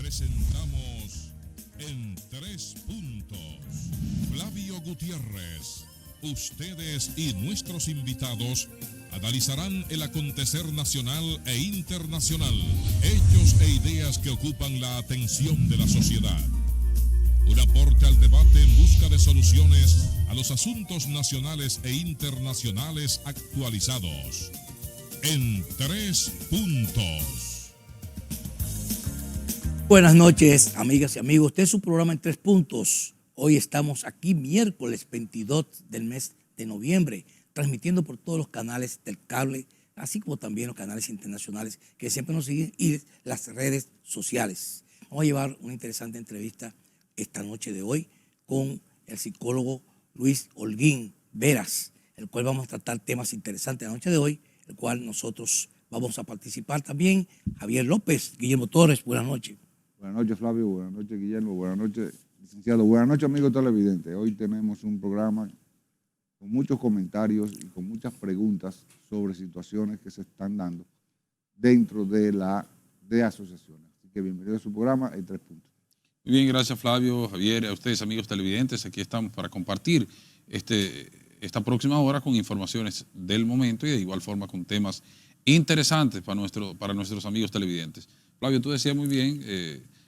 Presentamos en 3 puntos. Flavio Gutiérrez. Ustedes y nuestros invitados analizarán el acontecer nacional e internacional, hechos e ideas que ocupan la atención de la sociedad. Un aporte al debate en busca de soluciones a los asuntos nacionales e internacionales actualizados. En 3 puntos. Buenas noches, amigas y amigos. Este es su programa en 3 puntos. Hoy estamos aquí miércoles 22 del mes de noviembre, transmitiendo por todos los canales del cable, así como también los canales internacionales que siempre nos siguen y las redes sociales. Vamos a llevar una interesante entrevista esta noche de hoy con el psicólogo Luis Holguín Veras, el cual vamos a tratar temas interesantes la noche de hoy, el cual nosotros vamos a participar también. Javier López, Guillermo Torres, buenas noches. Buenas noches, Flavio. Buenas noches, Guillermo. Buenas noches, licenciado. Buenas noches, amigos televidentes. Hoy tenemos un programa con muchos comentarios y con muchas preguntas sobre situaciones que se están dando dentro de asociaciones. Así que bienvenido a su programa en 3 puntos. Muy bien, gracias, Flavio, Javier, a ustedes, amigos televidentes. Aquí estamos para compartir esta próxima hora con informaciones del momento y de igual forma con temas interesantes para nuestros amigos televidentes. Flavio, tú decías muy bien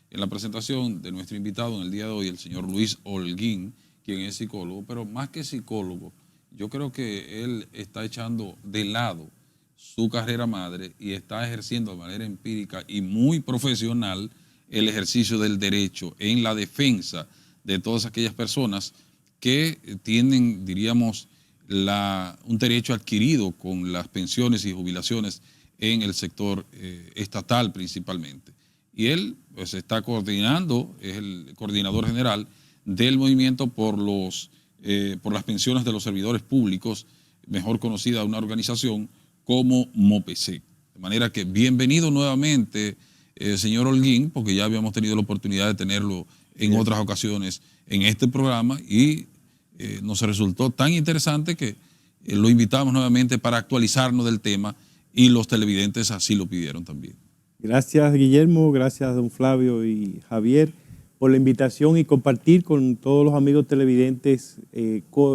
en la presentación de nuestro invitado en el día de hoy, el señor Luis Holguín, quien es psicólogo, pero más que psicólogo, yo creo que él está echando de lado su carrera madre y está ejerciendo de manera empírica y muy profesional el ejercicio del derecho en la defensa de todas aquellas personas que tienen, diríamos, un derecho adquirido con las pensiones y jubilaciones en el sector estatal principalmente. Y él pues está coordinando, es el coordinador general del movimiento por las pensiones de los servidores públicos, mejor conocida una organización como MOPESEC. De manera que bienvenido nuevamente, señor Holguín, porque ya habíamos tenido la oportunidad de tenerlo en otras ocasiones en este programa y nos resultó tan interesante que lo invitamos nuevamente para actualizarnos del tema y los televidentes así lo pidieron también. Gracias, Guillermo, gracias, don Flavio y Javier, por la invitación y compartir con todos los amigos televidentes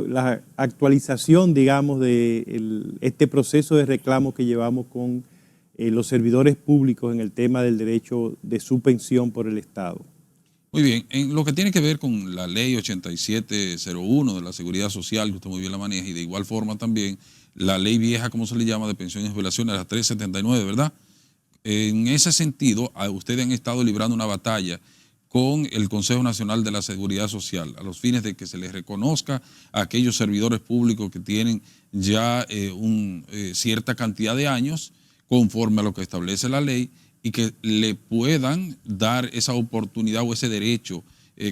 la actualización, digamos, de este proceso de reclamo que llevamos con los servidores públicos en el tema del derecho de su pensión por el Estado. Muy bien, en lo que tiene que ver con la ley 8701 de la Seguridad Social, que usted muy bien la maneja, y de igual forma también la ley vieja, como se le llama, de pensiones y jubilaciones, la 379, ¿verdad? En ese sentido, ustedes han estado librando una batalla con el Consejo Nacional de la Seguridad Social, a los fines de que se les reconozca a aquellos servidores públicos que tienen ya cierta cantidad de años, conforme a lo que establece la ley, y que le puedan dar esa oportunidad o ese derecho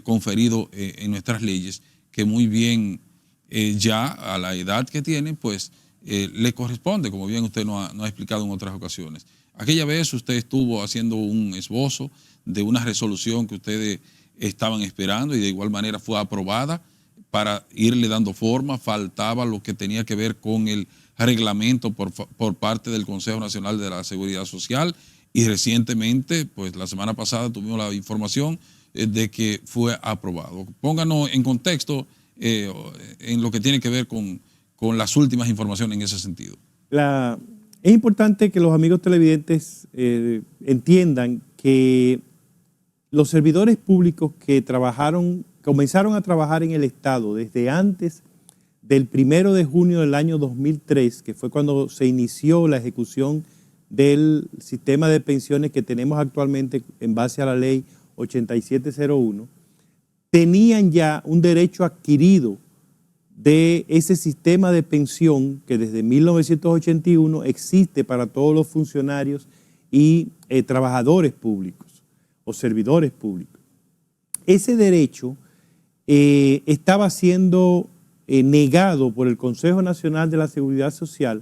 conferido en nuestras leyes, que muy bien ya a la edad que tienen, pues le corresponde, como bien usted nos ha explicado en otras ocasiones. Aquella vez usted estuvo haciendo un esbozo de una resolución que ustedes estaban esperando y de igual manera fue aprobada para irle dando forma. Faltaba lo que tenía que ver con el reglamento por parte del Consejo Nacional de la Seguridad Social. Y recientemente, pues la semana pasada tuvimos la información de que fue aprobado. Pónganos en contexto en lo que tiene que ver con las últimas informaciones en ese sentido. Es importante que los amigos televidentes entiendan que los servidores públicos que comenzaron a trabajar en el Estado desde antes del 1 de junio del año 2003, que fue cuando se inició la ejecución del sistema de pensiones que tenemos actualmente en base a la ley 8701, tenían ya un derecho adquirido de ese sistema de pensión que desde 1981 existe para todos los funcionarios y trabajadores públicos o servidores públicos. Ese derecho estaba siendo negado por el Consejo Nacional de la Seguridad Social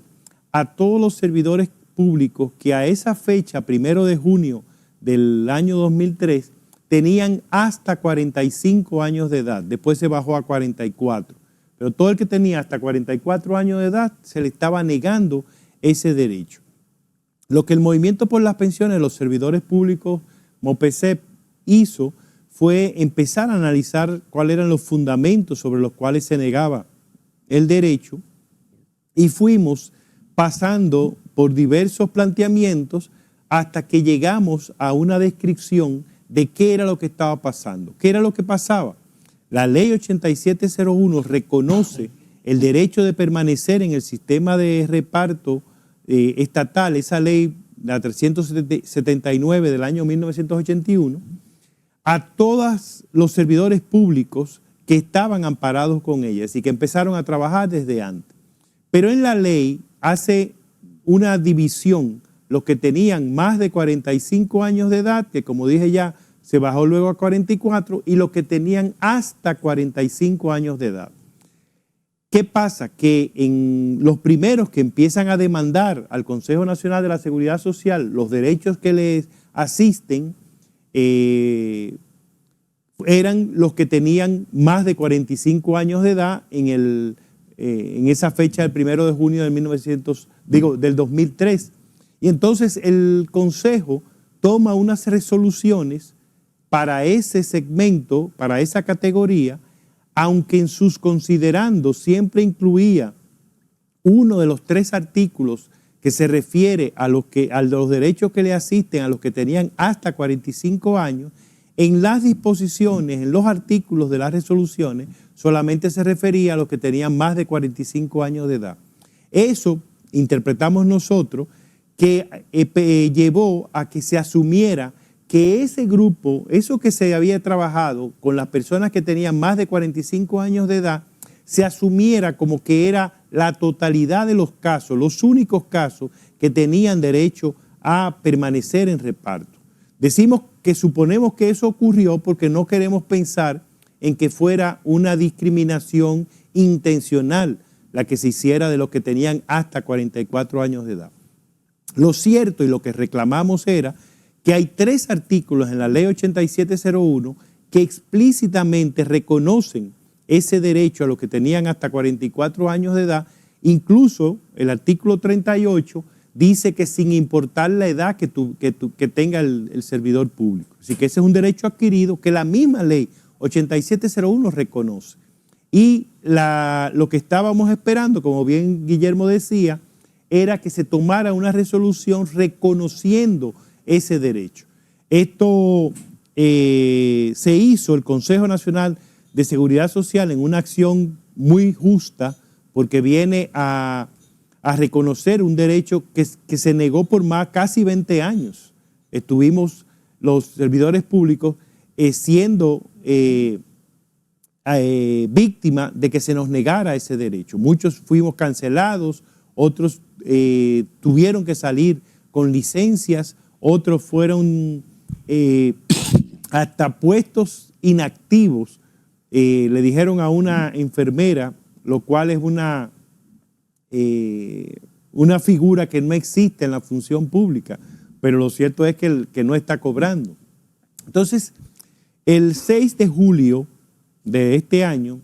a todos los servidores públicos que a esa fecha, 1 de junio del año 2003, tenían hasta 45 años de edad. Después se bajó a 44. Pero todo el que tenía hasta 44 años de edad se le estaba negando ese derecho. Lo que el Movimiento por las Pensiones de los Servidores Públicos, MOPESEP, hizo fue empezar a analizar cuáles eran los fundamentos sobre los cuales se negaba el derecho, y fuimos pasando por diversos planteamientos hasta que llegamos a una descripción de qué era lo que estaba pasando. ¿Qué era lo que pasaba? La ley 8701 reconoce el derecho de permanecer en el sistema de reparto estatal, esa ley, la 379 del año 1981, a todos los servidores públicos que estaban amparados con ella y que empezaron a trabajar desde antes. Pero en la ley hace una división, los que tenían más de 45 años de edad, que como dije ya, se bajó luego a 44, y los que tenían hasta 45 años de edad. ¿Qué pasa? Que en los primeros que empiezan a demandar al Consejo Nacional de la Seguridad Social los derechos que les asisten, eran los que tenían más de 45 años de edad en esa fecha del 1 de junio del 2003. Y entonces el Consejo toma unas resoluciones para ese segmento, para esa categoría, aunque en sus considerandos siempre incluía uno de los 3 artículos que se refiere a los derechos que le asisten a los que tenían hasta 45 años, en las disposiciones, en los artículos de las resoluciones, solamente se refería a los que tenían más de 45 años de edad. Eso interpretamos nosotros que llevó a que se asumiera que ese grupo, eso que se había trabajado con las personas que tenían más de 45 años de edad, se asumiera como que era la totalidad de los casos, los únicos casos que tenían derecho a permanecer en reparto. Decimos que suponemos que eso ocurrió porque no queremos pensar en que fuera una discriminación intencional la que se hiciera de los que tenían hasta 44 años de edad. Lo cierto y lo que reclamamos era que hay 3 artículos en la ley 8701 que explícitamente reconocen ese derecho a los que tenían hasta 44 años de edad. Incluso el artículo 38 dice que sin importar la edad que tenga el servidor público. Así que ese es un derecho adquirido que la misma ley 8701 reconoce. Y lo que estábamos esperando, como bien Guillermo decía, era que se tomara una resolución reconociendo ese derecho. Esto se hizo el Consejo Nacional de Seguridad Social en una acción muy justa, porque viene a reconocer un derecho que se negó por casi 20 años. Estuvimos los servidores públicos siendo víctimas de que se nos negara ese derecho. Muchos fuimos cancelados, otros tuvieron que salir con licencias, otros fueron hasta puestos inactivos. Le dijeron a una enfermera, lo cual es una figura que no existe en la función pública, pero lo cierto es que no está cobrando. Entonces, el 6 de julio de este año,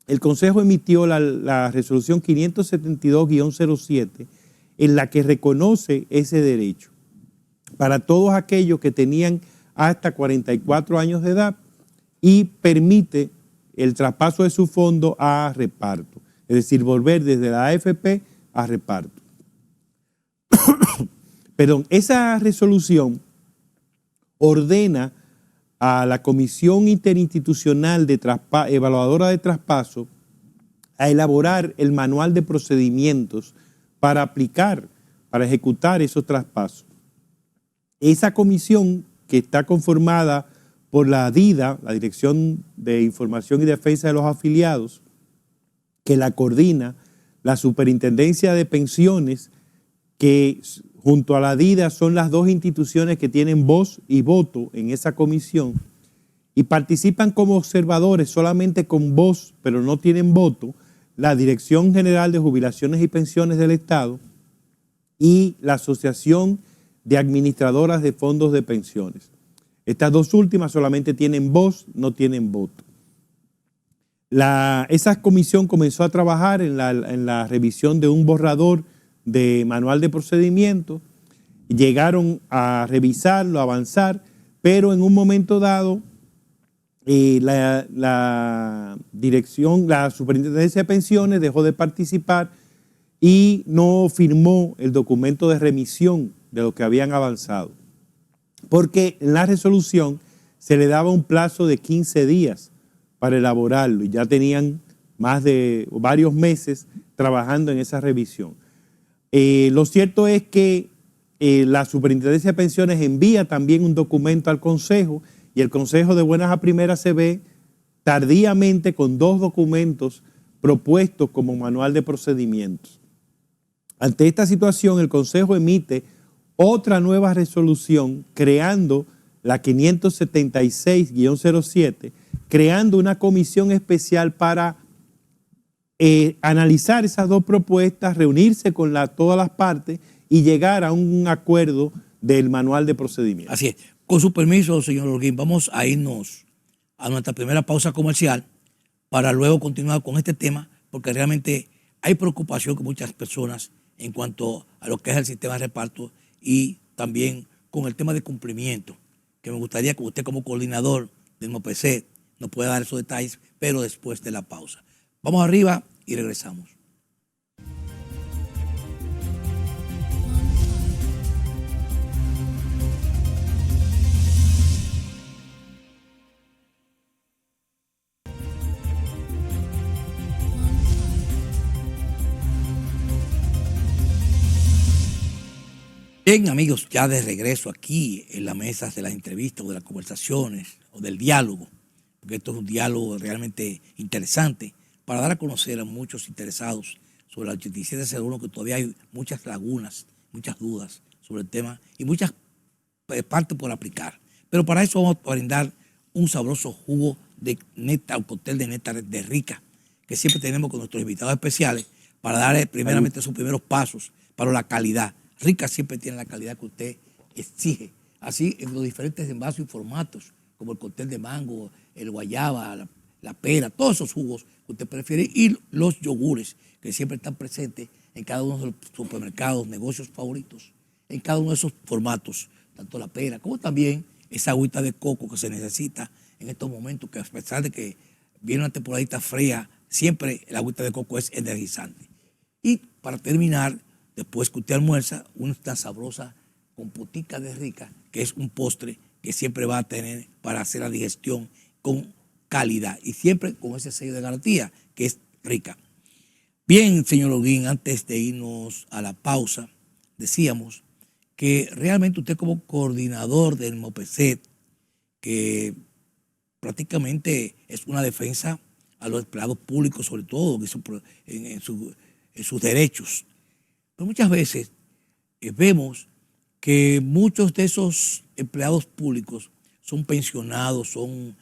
el Consejo emitió la resolución 572-07, en la que reconoce ese derecho para todos aquellos que tenían hasta 44 años de edad y permite el traspaso de su fondo a reparto, es decir, volver desde la AFP a reparto. Perdón, esa resolución ordena a la Comisión Interinstitucional Evaluadora de Traspaso a elaborar el manual de procedimientos para ejecutar esos traspasos. Esa comisión, que está conformada por la DIDA, la Dirección de Información y Defensa de los Afiliados, que la coordina la Superintendencia de Pensiones, que junto a la DIDA son las 2 instituciones que tienen voz y voto en esa comisión, y participan como observadores solamente con voz, pero no tienen voto, la Dirección General de Jubilaciones y Pensiones del Estado y la Asociación de Administradoras de Fondos de Pensiones. Estas 2 últimas solamente tienen voz, no tienen voto. Esa comisión comenzó a trabajar en la revisión de un borrador de manual de procedimiento. Llegaron a revisarlo, a avanzar, pero en un momento dado la Superintendencia de Pensiones dejó de participar y no firmó el documento de remisión de lo que habían avanzado, porque en la resolución se le daba un plazo de 15 días para elaborarlo y ya tenían más de varios meses trabajando en esa revisión. Lo cierto es que la Superintendencia de Pensiones envía también un documento al Consejo y el Consejo de buenas a primeras se ve tardíamente con 2 documentos propuestos como manual de procedimientos. Ante esta situación, el Consejo emite otra nueva resolución creando la 576-07, creando una comisión especial para analizar esas 2 propuestas, reunirse con todas las partes y llegar a un acuerdo del manual de procedimiento. Así es. Con su permiso, señor Holguín, vamos a irnos a nuestra primera pausa comercial para luego continuar con este tema, porque realmente hay preocupación con muchas personas en cuanto a lo que es el sistema de reparto y también con el tema de cumplimiento, que me gustaría que usted como coordinador del MOPECET nos pueda dar esos detalles, pero después de la pausa. Vamos arriba y regresamos. Bien, amigos, ya de regreso aquí en la mesa de las entrevistas o de las conversaciones o del diálogo, porque esto es un diálogo realmente interesante para dar a conocer a muchos interesados sobre la 8701, que todavía hay muchas lagunas, muchas dudas sobre el tema y muchas partes por aplicar. Pero para eso vamos a brindar un sabroso jugo de néctar, un cóctel de néctar de Rica, que siempre tenemos con nuestros invitados especiales para dar primeramente sus primeros pasos para la calidad. Rica siempre tiene la calidad que usted exige, así en los diferentes envases y formatos, como el cóctel de mango, el guayaba, la pera, todos esos jugos que usted prefiere, y los yogures que siempre están presentes en cada uno de los supermercados, negocios favoritos, en cada uno de esos formatos, tanto la pera como también esa agüita de coco que se necesita en estos momentos, que a pesar de que viene una temporadita fría, siempre la agüita de coco es energizante. Y para terminar, después que usted almuerza, una sabrosa compotica de Rica, que es un postre que siempre va a tener para hacer la digestión con calidad y siempre con ese sello de garantía que es Rica. Bien, señor Holguín, antes de irnos a la pausa, decíamos que realmente usted como coordinador del MOPECET, que prácticamente es una defensa a los empleados públicos, sobre todo en sus derechos. Pero muchas veces vemos que muchos de esos empleados públicos son pensionados, son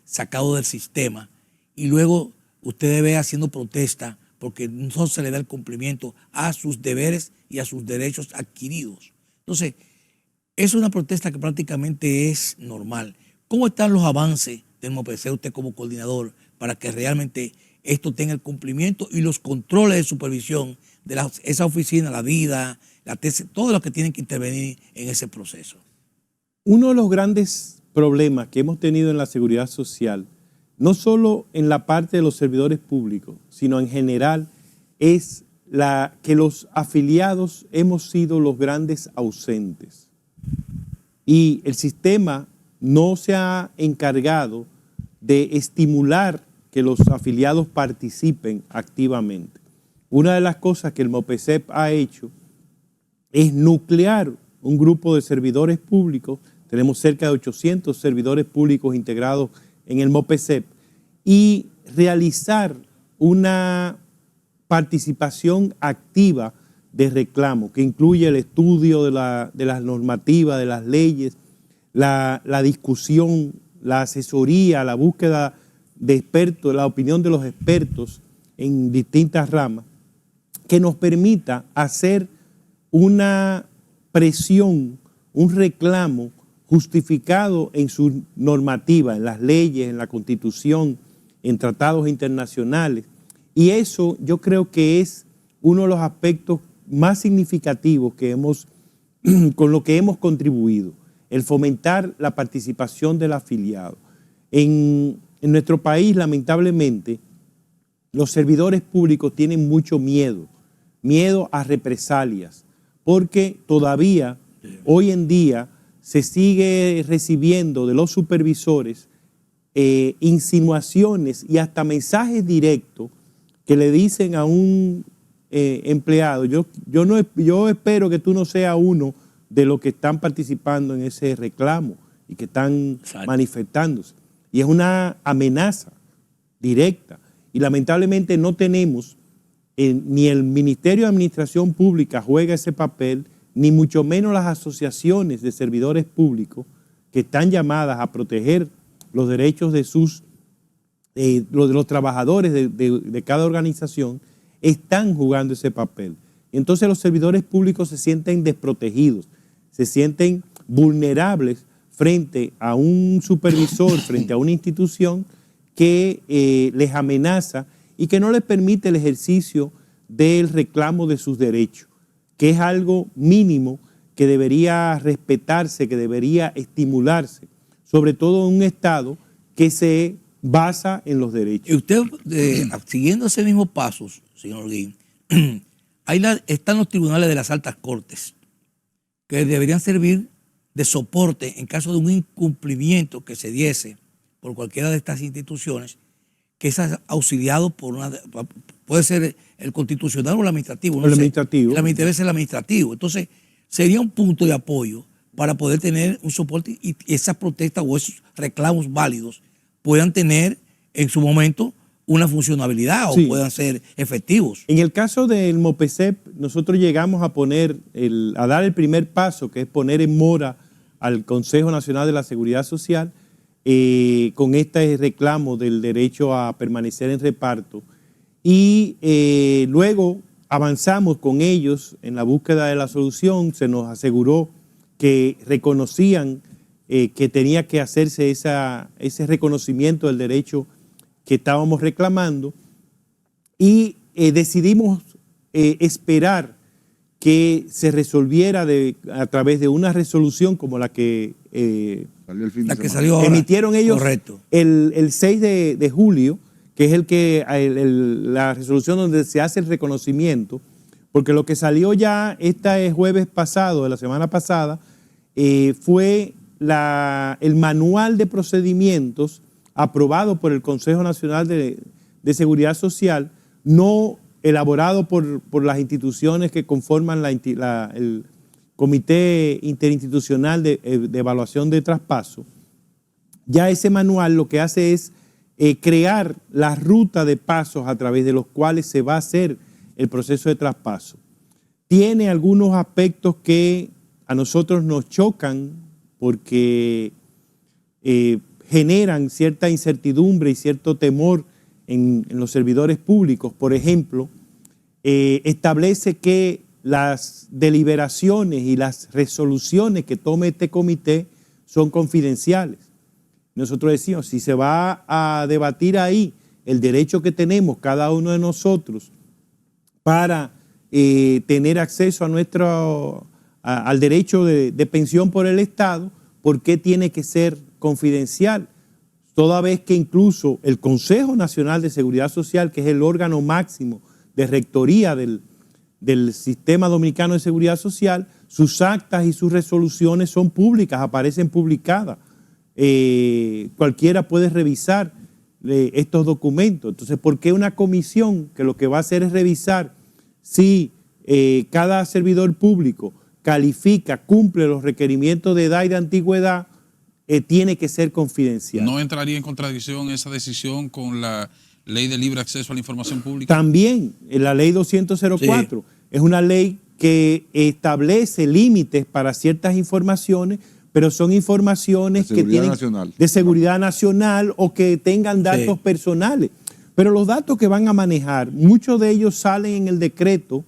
sacados del sistema y luego usted ve haciendo protesta porque no se le da el cumplimiento a sus deberes y a sus derechos adquiridos. Entonces, es una protesta que prácticamente es normal. ¿Cómo están los avances del MOPECET usted como coordinador para que realmente esto tenga el cumplimiento y los controles de supervisión de esa oficina, la vida, la TC, todos los que tienen que intervenir en ese proceso? Uno de los grandes problemas que hemos tenido en la seguridad social, no solo en la parte de los servidores públicos, sino en general, es que los afiliados hemos sido los grandes ausentes. Y el sistema no se ha encargado de estimular que los afiliados participen activamente. Una de las cosas que el MOPECEP ha hecho es nuclear un grupo de servidores públicos. Tenemos cerca de 800 servidores públicos integrados en el MOPECEP y realizar una participación activa de reclamo que incluye el estudio de las normativas, de las leyes, la discusión, la asesoría, la búsqueda de expertos, la opinión de los expertos en distintas ramas, que nos permita hacer una presión, un reclamo justificado en su normativa, en las leyes, en la Constitución, en tratados internacionales. Y eso yo creo que es uno de los aspectos más significativos con lo que hemos contribuido. el fomentar la participación del afiliado. En nuestro país, lamentablemente, los servidores públicos tienen mucho miedo a represalias, porque todavía, hoy en día, se sigue recibiendo de los supervisores insinuaciones y hasta mensajes directos que le dicen a un empleado, yo espero que tú no seas uno de los que están participando en ese reclamo y que están manifestándose. Y es una amenaza directa. Y lamentablemente no tenemos, ni el Ministerio de Administración Pública juega ese papel, ni mucho menos las asociaciones de servidores públicos que están llamadas a proteger los derechos de los trabajadores de cada organización, están jugando ese papel. Entonces los servidores públicos se sienten desprotegidos, se sienten vulnerables frente a un supervisor, frente a una institución que les amenaza y que no les permite el ejercicio del reclamo de sus derechos, que es algo mínimo que debería respetarse, que debería estimularse, sobre todo en un Estado que se basa en los derechos. Y usted, siguiendo ese mismo pasos, señor Holguín, están los tribunales de las altas cortes, que deberían servir de soporte en caso de un incumplimiento que se diese por cualquiera de estas instituciones, que es auxiliado por puede ser el constitucional o el administrativo. El administrativo. Debe ser el administrativo. Entonces, sería un punto de apoyo para poder tener un soporte y esas protestas o esos reclamos válidos puedan tener en su momento una funcionalidad o puedan ser efectivos. En el caso del MOPESEP, nosotros llegamos a dar el primer paso, que es poner en mora al Consejo Nacional de la Seguridad Social con este reclamo del derecho a permanecer en reparto. Y luego avanzamos con ellos en la búsqueda de la solución. Se nos aseguró que reconocían que tenía que hacerse ese reconocimiento del derecho que estábamos reclamando, y decidimos esperar que se resolviera a través de una resolución como la que salió ahora. Emitieron ellos. Correcto. El 6 de julio, que es la resolución donde se hace el reconocimiento, porque lo que salió ya este jueves pasado, de la semana pasada, fue el manual de procedimientos aprobado por el Consejo Nacional de Seguridad Social, no elaborado por las instituciones que conforman el Comité Interinstitucional de Evaluación de Traspaso. Ya ese manual lo que hace es crear la ruta de pasos a través de los cuales se va a hacer el proceso de traspaso. Tiene algunos aspectos que a nosotros nos chocan porque generan cierta incertidumbre y cierto temor en los servidores públicos. Por ejemplo, establece que las deliberaciones y las resoluciones que tome este comité son confidenciales. Nosotros decimos, si se va a debatir ahí el derecho que tenemos cada uno de nosotros para tener acceso al derecho de pensión por el Estado, ¿por qué tiene que ser confidencial? Toda vez que incluso el Consejo Nacional de Seguridad Social, que es el órgano máximo de rectoría del Sistema Dominicano de Seguridad Social, sus actas y sus resoluciones son públicas, aparecen publicadas. Cualquiera puede revisar estos documentos. Entonces, ¿por qué una comisión que lo que va a hacer es revisar si cada servidor público califica, cumple los requerimientos de edad y de antigüedad, tiene que ser confidencial? ¿No entraría en contradicción esa decisión con la Ley de Libre Acceso a la Información Pública? También, la Ley 200-04 es una ley que establece límites para ciertas informaciones, pero son informaciones que tienen de seguridad nacional o que tengan datos personales. Pero los datos que van a manejar, muchos de ellos salen en el decreto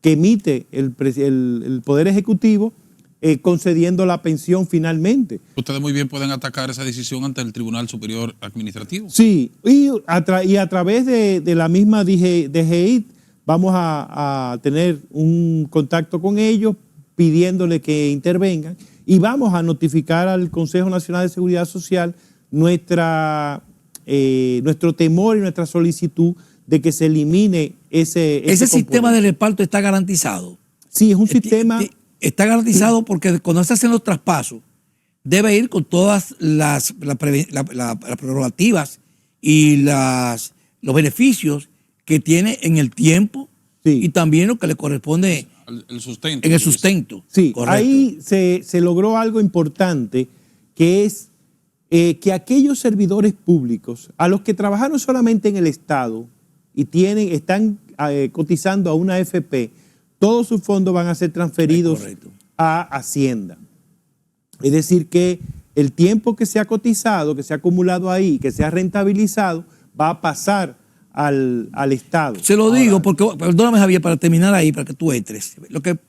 que emite el Poder Ejecutivo, concediendo la pensión finalmente. Ustedes muy bien pueden atacar esa decisión ante el Tribunal Superior Administrativo. Sí, y a través de la misma DGI vamos a tener un contacto con ellos pidiéndole que intervengan y vamos a notificar al Consejo Nacional de Seguridad Social nuestro temor y nuestra solicitud de que se elimine ese sistema componente. de reparto está garantizado. Sí, es un sistema... Está garantizado porque cuando se hacen los traspasos, debe ir con todas las prerrogativas y los beneficios que tiene en el tiempo y también lo que le corresponde el sustento. en el sustento. Sí, correcto. ahí se logró algo importante, que es que aquellos servidores públicos, a los que trabajaron solamente en el Estado y están cotizando a una AFP, todos sus fondos van a ser transferidos a Hacienda. Es decir, que el tiempo que se ha cotizado, que se ha acumulado ahí, que se ha rentabilizado, va a pasar al Estado. Se lo digo porque, perdóname Javier, para terminar ahí, para que tú entres.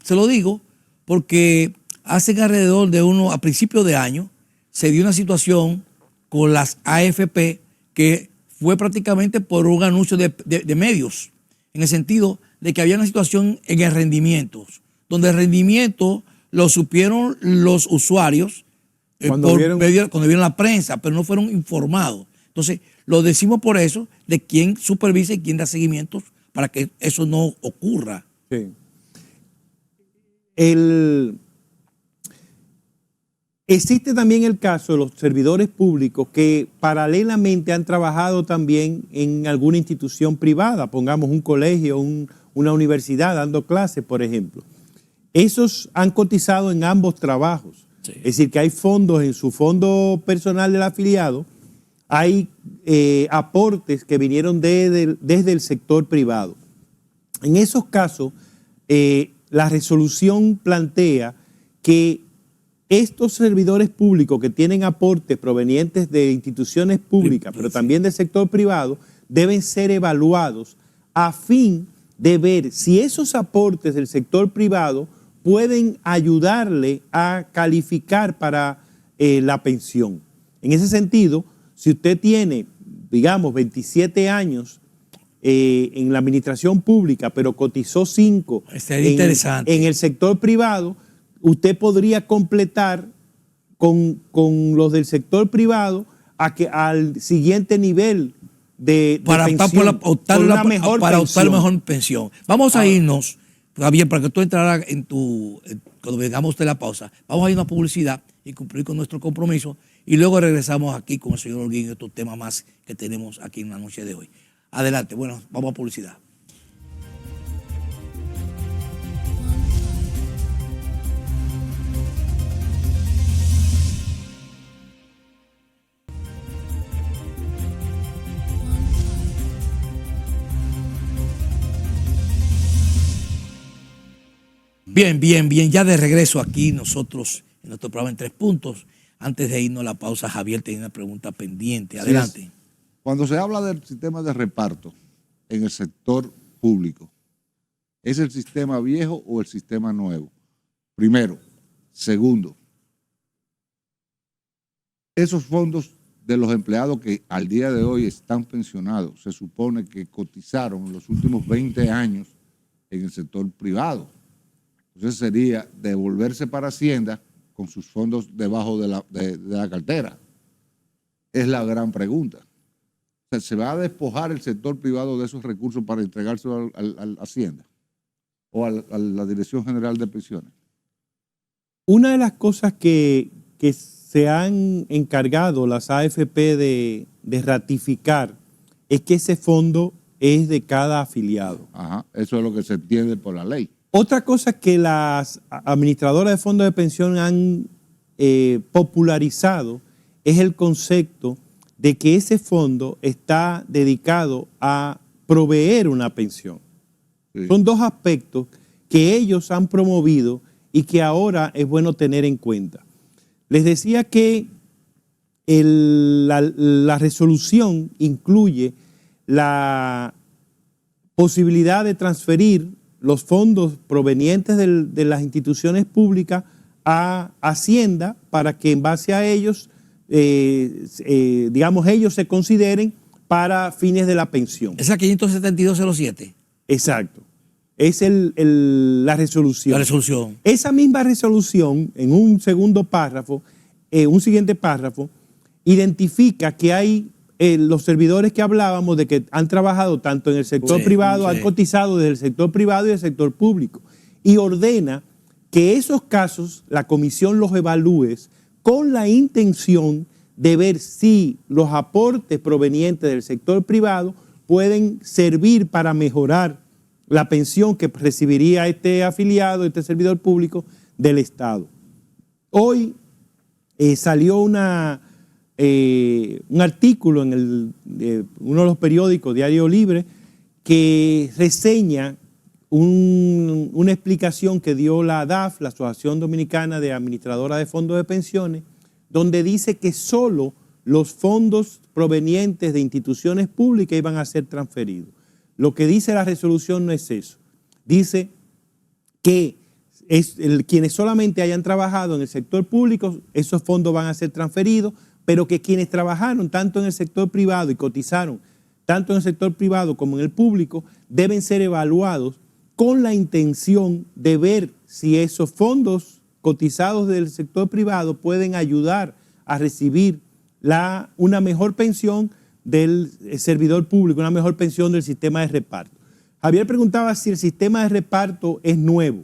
Se lo digo porque hace alrededor de a principios de año se dio una situación con las AFP que fue prácticamente por un anuncio de medios, en el sentido de que había una situación en el rendimiento, donde el rendimiento lo supieron los usuarios cuando vieron la prensa, pero no fueron informados. Entonces, lo decimos por eso, de quién supervisa y quién da seguimientos para que eso no ocurra. Sí. Existe también el caso de los servidores públicos que paralelamente han trabajado también en alguna institución privada, pongamos un colegio, una universidad dando clases, por ejemplo. Esos han cotizado en ambos trabajos. Sí. Es decir, que hay fondos en su fondo personal del afiliado, hay aportes que vinieron desde el sector privado. En esos casos, la resolución plantea que estos servidores públicos que tienen aportes provenientes de instituciones públicas, pero también del sector privado, deben ser evaluados a fin de ver si esos aportes del sector privado pueden ayudarle a calificar para la pensión. En ese sentido, si usted tiene, digamos, 27 años en la administración pública, pero cotizó 5 en el sector privado, usted podría completar con los del sector privado al siguiente nivel de pensión, optar la mejor pensión. Vamos a irnos, Javier, para que tú entraras cuando vengamos de la pausa, vamos a ir a una publicidad y cumplir con nuestro compromiso y luego regresamos aquí con el señor Holguín y otro tema más que tenemos aquí en la noche de hoy. Adelante, bueno, vamos a publicidad. Bien, ya de regreso aquí nosotros en nuestro programa en 3 puntos. Antes de irnos a la pausa, Javier tenía una pregunta pendiente. Adelante. Sí, cuando se habla del sistema de reparto en el sector público, ¿es el sistema viejo o el sistema nuevo? Primero. Segundo, esos fondos de los empleados que al día de hoy están pensionados, se supone que cotizaron en los últimos 20 años en el sector privado. Entonces sería devolverse para Hacienda con sus fondos debajo de la cartera. Es la gran pregunta. O sea, ¿se va a despojar el sector privado de esos recursos para entregárselo a Hacienda o a la Dirección General de Pensiones? Una de las cosas que se han encargado las AFP de ratificar es que ese fondo es de cada afiliado. Ajá, eso es lo que se entiende por la ley. Otra cosa que las administradoras de fondos de pensión han popularizado es el concepto de que ese fondo está dedicado a proveer una pensión. Sí. Son dos aspectos que ellos han promovido y que ahora es bueno tener en cuenta. Les decía que la resolución incluye la posibilidad de transferir los fondos provenientes de las instituciones públicas a Hacienda para que en base a ellos, ellos se consideren para fines de la pensión. ¿Esa 57207? Exacto. es la resolución. La resolución. Esa misma resolución, en un segundo párrafo, un siguiente párrafo, identifica que hay los servidores que hablábamos de que han trabajado tanto en el sector privado, han cotizado desde el sector privado y el sector público, y ordena que esos casos la comisión los evalúe con la intención de ver si los aportes provenientes del sector privado pueden servir para mejorar la pensión que recibiría este afiliado, este servidor público del Estado. Hoy salió un artículo en uno de los periódicos, Diario Libre, que reseña una explicación que dio la ADAF, la Asociación Dominicana de Administradoras de Fondos de Pensiones, donde dice que solo los fondos provenientes de instituciones públicas iban a ser transferidos. Lo que dice la resolución no es eso. Dice que quienes solamente hayan trabajado en el sector público, esos fondos van a ser transferidos, pero que quienes trabajaron tanto en el sector privado y cotizaron tanto en el sector privado como en el público, deben ser evaluados con la intención de ver si esos fondos cotizados del sector privado pueden ayudar a recibir una mejor pensión del servidor público, una mejor pensión del sistema de reparto. Javier preguntaba si el sistema de reparto es nuevo.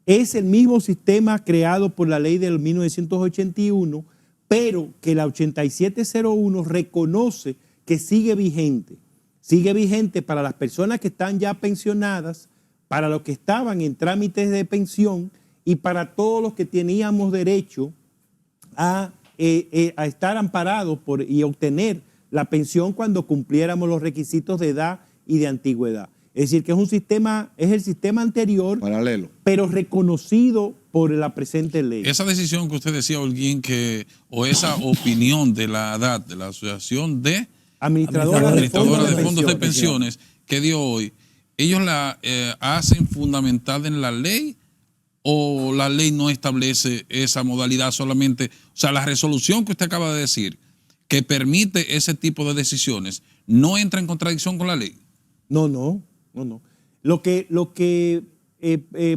Es el mismo sistema creado por la ley del 1981, pero que la 8701 reconoce que sigue vigente. Sigue vigente para las personas que están ya pensionadas, para los que estaban en trámites de pensión y para todos los que teníamos derecho a estar amparados y obtener la pensión cuando cumpliéramos los requisitos de edad y de antigüedad. Es decir, que es el sistema anterior, paralelo, pero reconocido por la presente ley. Esa decisión que usted decía, Holguín, o esa opinión de la ADAT, de la Asociación de Administradora de Fondos de Pensiones, que dio hoy, ¿ellos la hacen fundamental en la ley o la ley no establece esa modalidad solamente? O sea, la resolución que usted acaba de decir, que permite ese tipo de decisiones, ¿no entra en contradicción con la ley? No. Lo que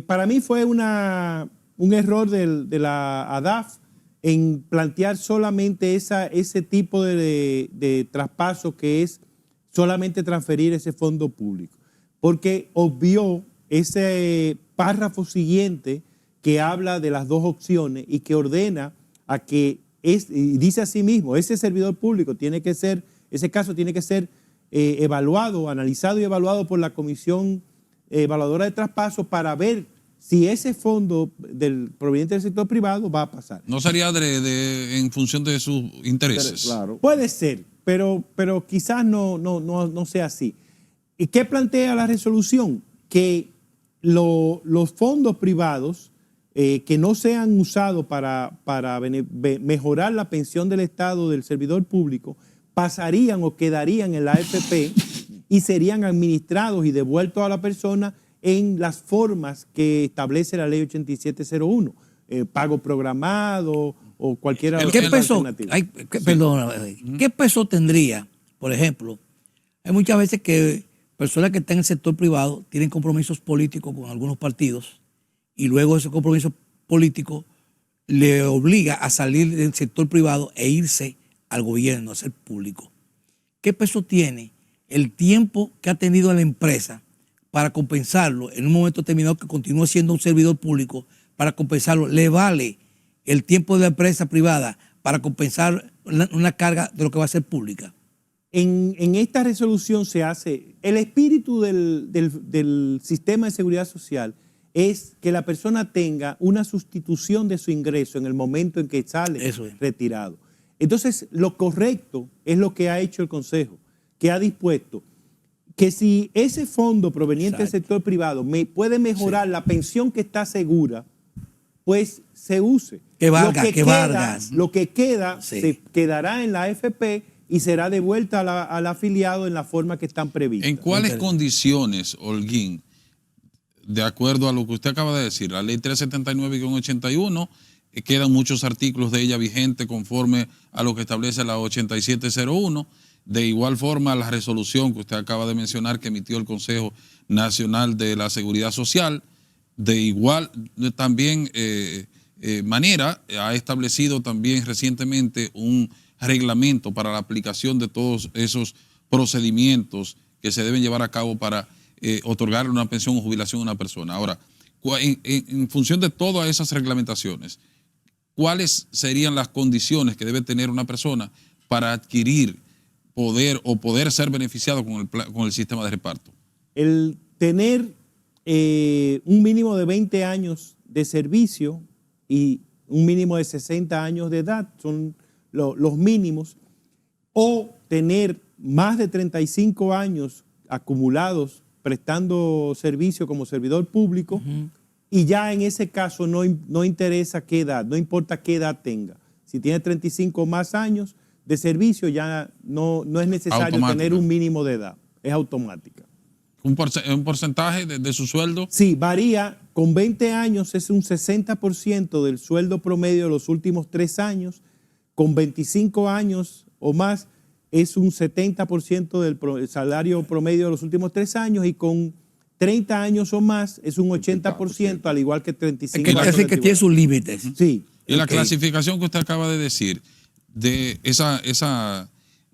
para mí fue un error de la ADAF en plantear solamente ese tipo de traspaso, que es solamente transferir ese fondo público, porque obvió ese párrafo siguiente que habla de las dos opciones y que ordena a que, y dice así mismo, ese servidor público ese caso tiene que ser evaluado, analizado y evaluado por la Comisión Evaluadora de Traspaso para ver si ese fondo proveniente del sector privado va a pasar. ¿No sería en función de sus intereses? Claro. Puede ser, pero quizás no sea así. ¿Y qué plantea la resolución? Que los fondos privados que no sean usados para mejorar la pensión del Estado del servidor público pasarían o quedarían en la AFP y serían administrados y devueltos a la persona en las formas que establece la ley 8701, pago programado o cualquier otra alternativa. ¿Qué peso tendría, por ejemplo? Hay muchas veces que personas que están en el sector privado tienen compromisos políticos con algunos partidos y luego ese compromiso político le obliga a salir del sector privado e irse al gobierno, a ser público. ¿Qué peso tiene el tiempo que ha tenido la empresa para compensarlo en un momento determinado que continúa siendo un servidor público? Para compensarlo, ¿le vale el tiempo de la empresa privada para compensar una carga de lo que va a ser pública? En esta resolución se hace, el espíritu del sistema de seguridad social es que la persona tenga una sustitución de su ingreso en el momento en que sale retirado. Entonces, lo correcto es lo que ha hecho el Consejo, que ha dispuesto que si ese fondo proveniente del sector privado puede mejorar la pensión que está segura, pues se use. Lo que queda se quedará en la AFP y será devuelta al afiliado en la forma que están previstas. ¿En cuáles condiciones, Holguín, de acuerdo a lo que usted acaba de decir, la ley 379-81, quedan muchos artículos de ella vigentes conforme a lo que establece la 8701, De igual forma, la resolución que usted acaba de mencionar que emitió el Consejo Nacional de la Seguridad Social, de igual también manera ha establecido también recientemente un reglamento para la aplicación de todos esos procedimientos que se deben llevar a cabo para otorgarle una pensión o jubilación a una persona. Ahora, en función de todas esas reglamentaciones, ¿cuáles serían las condiciones que debe tener una persona para adquirir poder ser beneficiado con el sistema de reparto? El tener un mínimo de 20 años de servicio y un mínimo de 60 años de edad son los mínimos, o tener más de 35 años acumulados prestando servicio como servidor público, y ya en ese caso no interesa qué edad, no importa qué edad tenga. Si tiene 35 o más años de servicio, ya no es necesario tener un mínimo de edad, es automática. ¿Un porcentaje de su sueldo? Sí, varía. Con 20 años es un 60% del sueldo promedio de los últimos 3 años. Con 25 años o más es un 70% del salario promedio de los últimos 3 años, y con 30 años o más es un 80%, al igual que 35 años. Es decir, que tiene sus límites. Sí. Y la clasificación que usted acaba de decir, de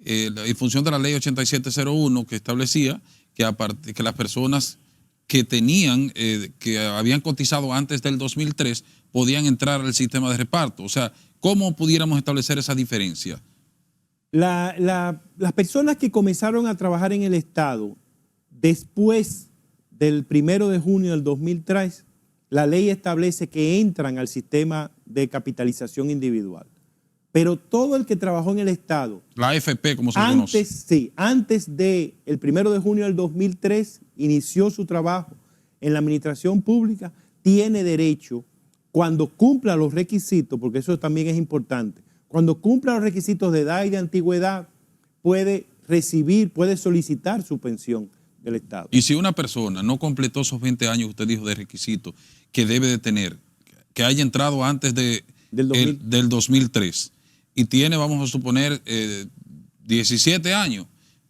en función de la ley 8701 que establecía que las personas que tenían, que habían cotizado antes del 2003, podían entrar al sistema de reparto. O sea, ¿cómo pudiéramos establecer esa diferencia? Las personas que comenzaron a trabajar en el Estado después del 1 de junio del 2003, la ley establece que entran al sistema de capitalización individual. Pero todo el que trabajó en el Estado, la AFP, como se conoce. Sí, antes del 1 de junio del 2003, inició su trabajo en la administración pública, tiene derecho, cuando cumpla los requisitos, porque eso también es importante, cuando cumpla los requisitos de edad y de antigüedad, puede solicitar su pensión del Estado. Y si una persona no completó esos 20 años, usted dijo, de requisitos que debe de tener, que haya entrado antes del 2003, y tiene, vamos a suponer, 17 años,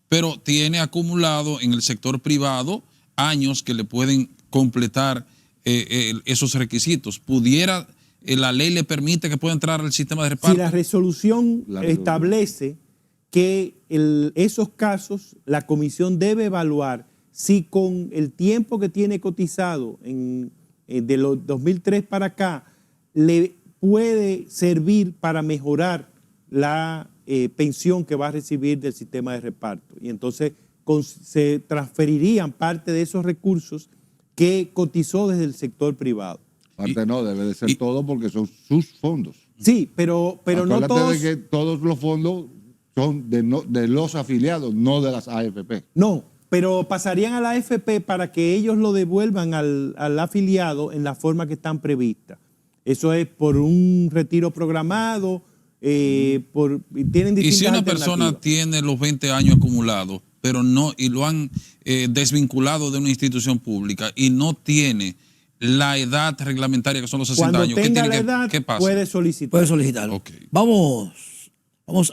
pero tiene acumulado en el sector privado años que le pueden completar esos requisitos, ¿pudiera, la ley le permite que pueda entrar al sistema de reparto? Si la resolución establece que esos casos, la comisión debe evaluar si con el tiempo que tiene cotizado de los 2003 para acá, le puede servir para mejorar la pensión que va a recibir del sistema de reparto. Y entonces se transferirían parte de esos recursos que cotizó desde el sector privado. Parte no, debe de ser todo porque son sus fondos. Sí, pero no todos. De que todos los fondos son de los afiliados, no de las AFP. No, pero pasarían a la AFP para que ellos lo devuelvan al afiliado en la forma que están previstas. Eso es por un retiro programado, tienen distintas alternativas. Y si una persona tiene los 20 años acumulados, pero no, y lo han desvinculado de una institución pública y no tiene la edad reglamentaria, que son los 60 años, ¿qué pasa? Puede solicitar. Puede solicitarlo. Okay. Vamos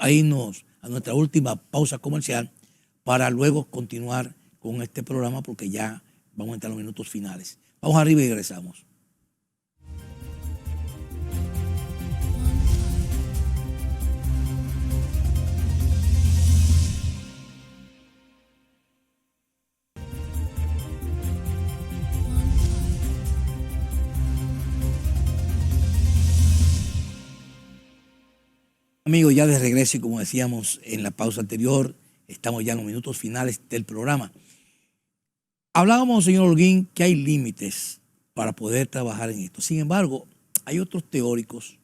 a irnos a nuestra última pausa comercial para luego continuar con este programa, porque ya vamos a entrar en los minutos finales. Vamos arriba y regresamos. Amigos, ya de regreso, y como decíamos en la pausa anterior, estamos ya en los minutos finales del programa. Hablábamos, señor Holguín, que hay límites para poder trabajar en esto. Sin embargo, hay otros teóricos,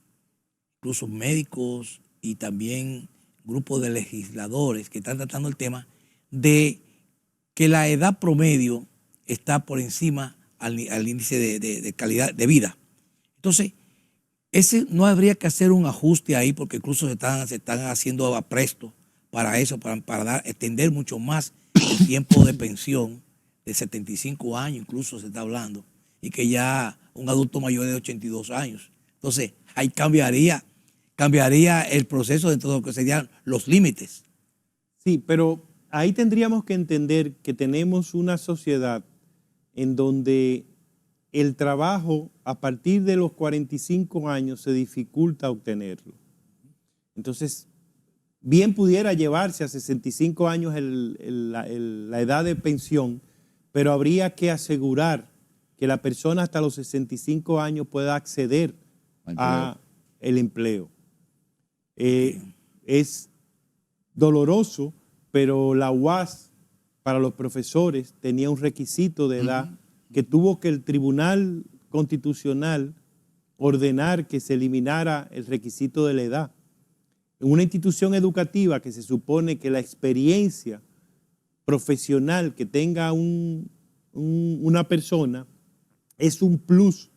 incluso médicos y también grupos de legisladores que están tratando el tema de que la edad promedio está por encima al índice de calidad de vida. Entonces, no habría que hacer un ajuste ahí, porque incluso se están haciendo aprestos para eso, para extender mucho más el tiempo de pensión de 75 años, incluso se está hablando, y que ya un adulto mayor de 82 años. Entonces, ahí cambiaría el proceso dentro de lo que serían los límites. Sí, pero ahí tendríamos que entender que tenemos una sociedad en donde el trabajo a partir de los 45 años se dificulta obtenerlo. Entonces, bien pudiera llevarse a 65 años la edad de pensión, pero habría que asegurar que la persona hasta los 65 años pueda acceder a el empleo. Es doloroso, pero la UAS para los profesores tenía un requisito de edad que tuvo que el Tribunal Constitucional ordenar que se eliminara el requisito de la edad. En una institución educativa que se supone que la experiencia profesional que tenga una persona es un plus,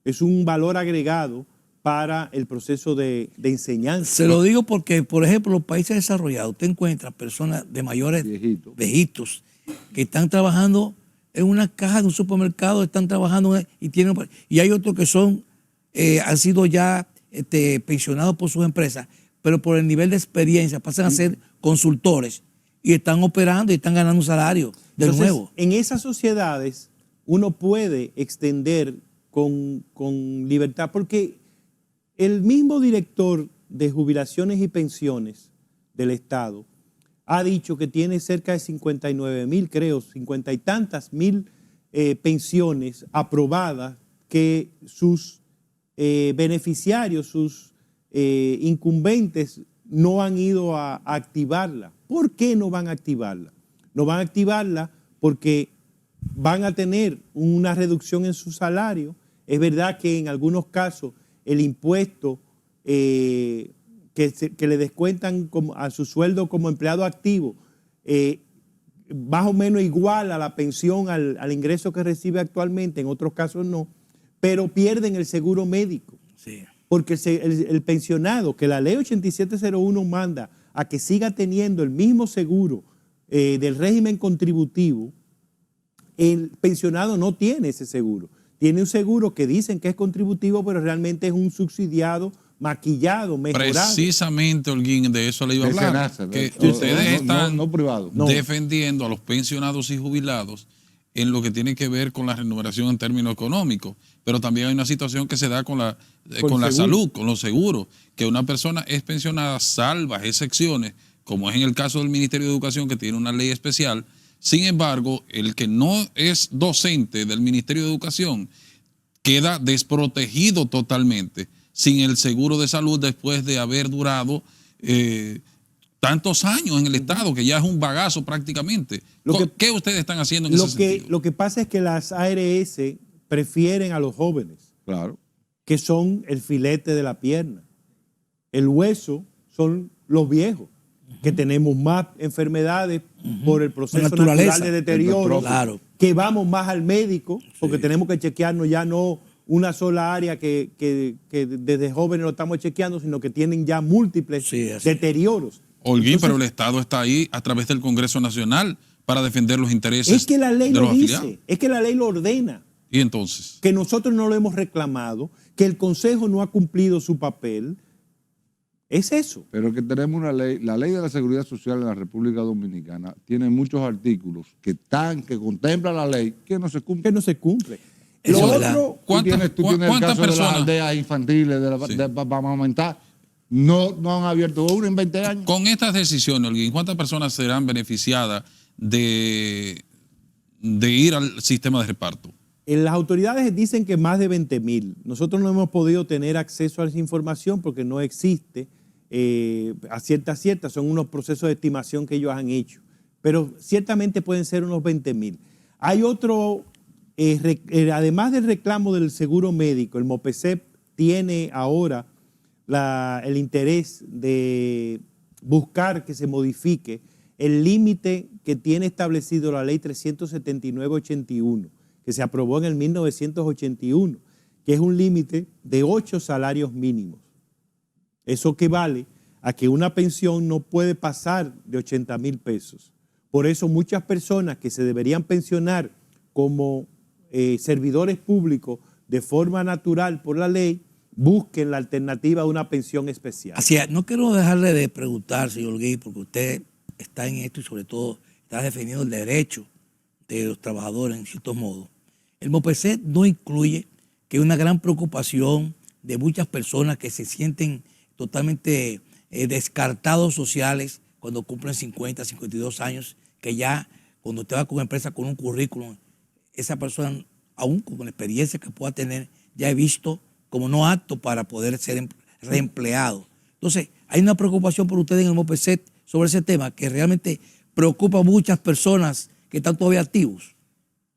es un valor agregado para el proceso de enseñanza. Se lo digo porque, por ejemplo, en los países desarrollados, usted encuentra personas de mayores viejitos que están trabajando en una caja de un supermercado, están trabajando y hay otros que han sido ya pensionados por sus empresas, pero por el nivel de experiencia pasan a ser consultores y están operando y están ganando un salario de nuevo. En esas sociedades uno puede extender con libertad, porque el mismo director de jubilaciones y pensiones del Estado ha dicho que tiene cerca de 59,000, creo, 50 y tantas mil pensiones aprobadas que sus beneficiarios, sus incumbentes no han ido a activarla. ¿Por qué no van a activarla? No van a activarla porque van a tener una reducción en su salario. Es verdad que en algunos casos el impuesto que le descuentan a su sueldo como empleado activo más o menos igual a la pensión, al ingreso que recibe actualmente, en otros casos no, pero pierden el seguro médico. Sí. Porque el pensionado, que la ley 8701 manda a que siga teniendo el mismo seguro del régimen contributivo, el pensionado no tiene ese seguro. Tiene un seguro que dicen que es contributivo, pero realmente es un subsidiado, maquillado, mejorado. Precisamente, Holguín, de eso le iba a hablar. Que ustedes están defendiendo a los pensionados y jubilados en lo que tiene que ver con la remuneración en términos económicos, pero también hay una situación que se da con la salud, con los seguros, que una persona es pensionada, salva excepciones, como es en el caso del Ministerio de Educación, que tiene una ley especial. Sin embargo, el que no es docente del Ministerio de Educación queda desprotegido totalmente sin el seguro de salud después de haber durado tantos años en el Estado, que ya es un bagazo prácticamente. ¿Qué ustedes están haciendo en ese sentido? Lo que pasa es que las ARS prefieren a los jóvenes, claro, que son el filete de la pierna. El hueso son los viejos, que tenemos más enfermedades por el proceso natural de deterioro, claro, que vamos más al médico, porque tenemos que chequearnos ya no una sola área que desde jóvenes lo estamos chequeando, sino que tienen ya múltiples deterioros. Holguín, pero el Estado está ahí a través del Congreso Nacional para defender los intereses. Es que la ley lo dice, es que la ley lo ordena. ¿Y entonces? Que nosotros no lo hemos reclamado, que el Consejo no ha cumplido su papel. Es eso. Pero que tenemos una ley, la ley de la seguridad social en la República Dominicana tiene muchos artículos que contemplan la ley que no se cumple. Que no se cumple. Lo otro, tú tienes el caso personas? De las aldeas infantiles para aumentar. No han abierto una en 20 años. Con estas decisiones, Holguín, ¿cuántas personas serán beneficiadas de ir al sistema de reparto? Las autoridades dicen que más de 20,000. Nosotros no hemos podido tener acceso a esa información porque no existe a cierta. Son unos procesos de estimación que ellos han hecho. Pero ciertamente pueden ser unos 20,000. Hay otro, además del reclamo del seguro médico, el MOPESEP tiene ahora el interés de buscar que se modifique el límite que tiene establecido la ley 379/81, que se aprobó en el 1981, que es un límite de 8 salarios mínimos. Eso equivale a que una pensión no puede pasar de 80,000 pesos. Por eso muchas personas que se deberían pensionar como servidores públicos de forma natural por la ley, busquen la alternativa de una pensión especial. Así es, no quiero dejarle de preguntar, señor Gui, porque usted está en esto y sobre todo está defendiendo el derecho de los trabajadores en ciertos modos. El MOPESET no incluye que una gran preocupación de muchas personas que se sienten totalmente descartados sociales cuando cumplen 50, 52 años, que ya cuando usted va con una empresa con un currículum, esa persona, aún con la experiencia que pueda tener, ya he visto como no apto para poder ser reempleado. Entonces, hay una preocupación por ustedes en el MOPESET sobre ese tema que realmente preocupa a muchas personas que están todavía activos.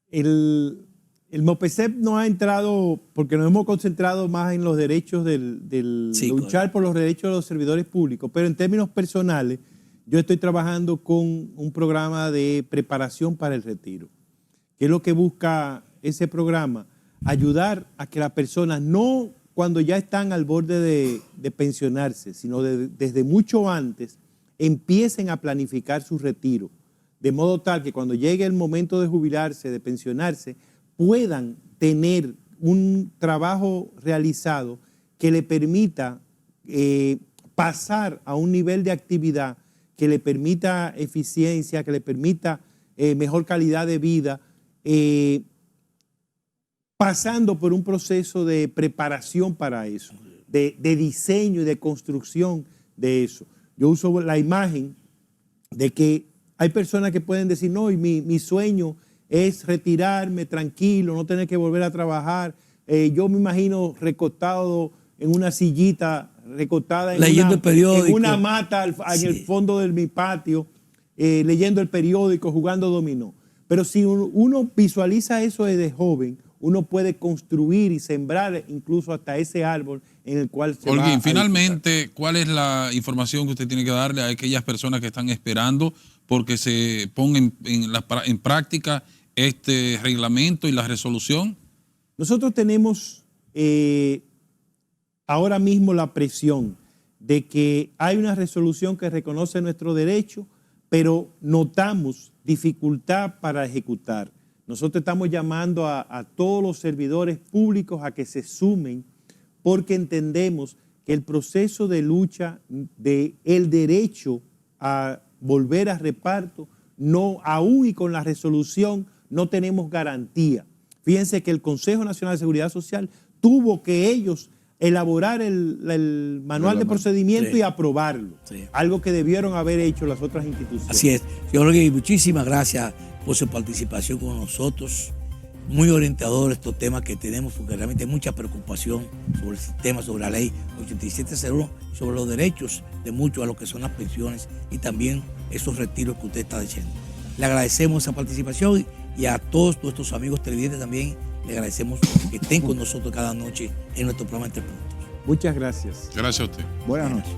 El MOPESET no ha entrado porque nos hemos concentrado más en los derechos Sí, luchar por los derechos de los servidores públicos, pero en términos personales, yo estoy trabajando con un programa de preparación para el retiro. ¿Qué es lo que busca ese programa? Ayudar a que las personas, no cuando ya están al borde de pensionarse, sino desde mucho antes, empiecen a planificar su retiro, de modo tal que cuando llegue el momento de jubilarse, de pensionarse, puedan tener un trabajo realizado que le permita pasar a un nivel de actividad que le permita eficiencia, que le permita mejor calidad de vida, pasando por un proceso de preparación para eso, de diseño y de construcción de eso. Yo uso la imagen de que hay personas que pueden decir, no, y mi sueño es retirarme tranquilo, no tener que volver a trabajar. Yo me imagino recostado en una sillita, recostada en una mata en el fondo de mi patio, leyendo el periódico, jugando dominó. Pero si uno visualiza eso desde joven, uno puede construir y sembrar incluso hasta ese árbol en el cual se Holguín, va a finalmente, disfrutar. ¿cuál es la información que usted tiene que darle a aquellas personas que están esperando porque se pongan en práctica este reglamento y la resolución? Nosotros tenemos ahora mismo la presión de que hay una resolución que reconoce nuestro derecho, pero notamos dificultad para ejecutar. Nosotros estamos llamando a todos los servidores públicos a que se sumen porque entendemos que el proceso de lucha del derecho a volver a reparto, no, aún y con la resolución, no tenemos garantía. Fíjense que el Consejo Nacional de Seguridad Social tuvo que ellos elaborar el manual de procedimiento y aprobarlo, algo que debieron haber hecho las otras instituciones. Así es. Señor Holguín, muchísimas gracias por su participación con nosotros. Muy orientador estos temas que tenemos, porque realmente hay mucha preocupación sobre el sistema, sobre la ley 8701, sobre los derechos de muchos a lo que son las pensiones y también esos retiros que usted está diciendo. Le agradecemos esa participación y a todos nuestros amigos televidentes también le agradecemos que estén con nosotros cada noche en nuestro programa Entre Puntos. Muchas gracias. Gracias a usted. Buenas noches.